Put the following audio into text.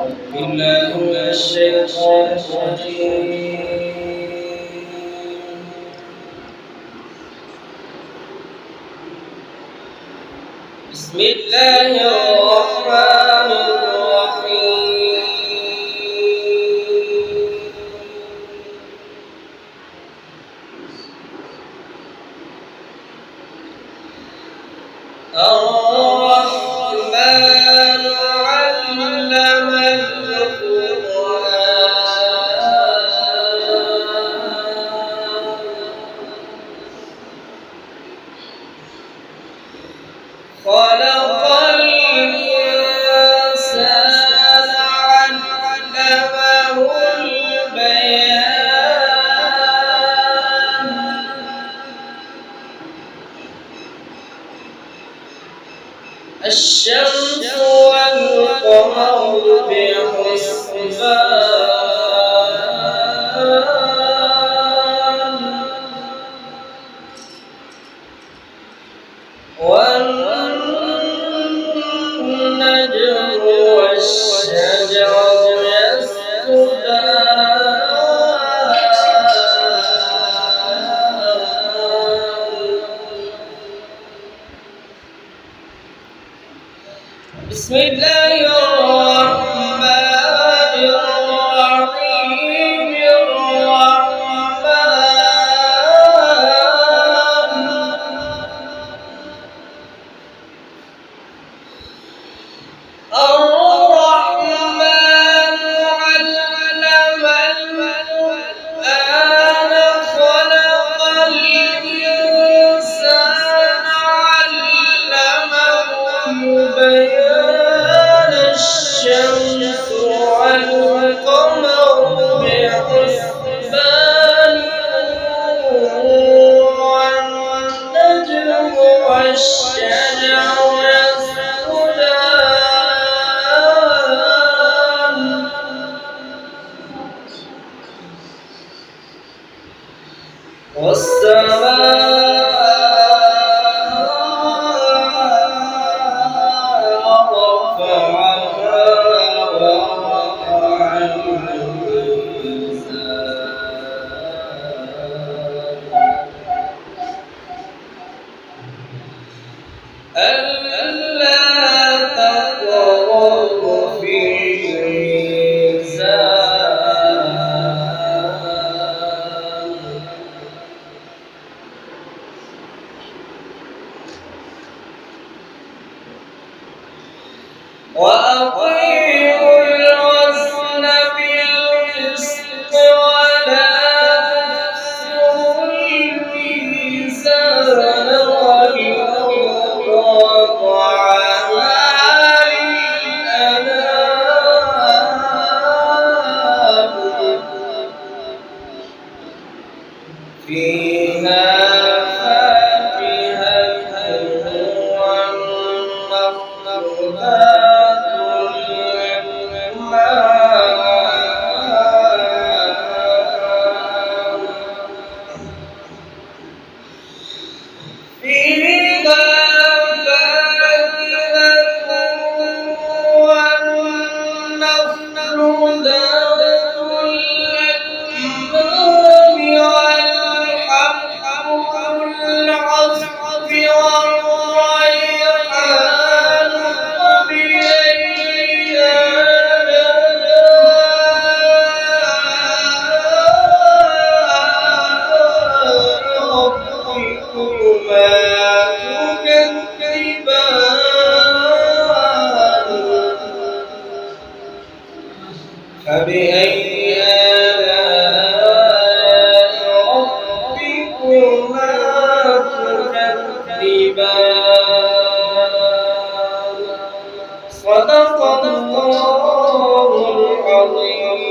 بالله من الشيطان الرجيم. بسم الله الرحمن الرحيم. الرحمن علم القرآن خلق الإنسان علمه البيان الشمس والقمر بحسبان والنجم والشجر يسجدان. بسم الله الرحمن الرحيم. الرحمن علم القرآن خلق الإنسان علمه البيان الشمس والقمر بحسبان والنجم والشجر يسجدان. والسماء رفعها ووضع الميزان ألا تطغوا في الميزان. وأقيموا الوزن بالقسط ولا تخسروا الميزان والأرض وضعها للأنام فيها فاكهة والنخل ذات الأكمام فيها فاكهة والنخل ذات الأكمام والحب العصف والريحان فبأي آلاء ربكما تكذبان. فبأي آلاء ربكما تكذبان. صدق الله العظيم.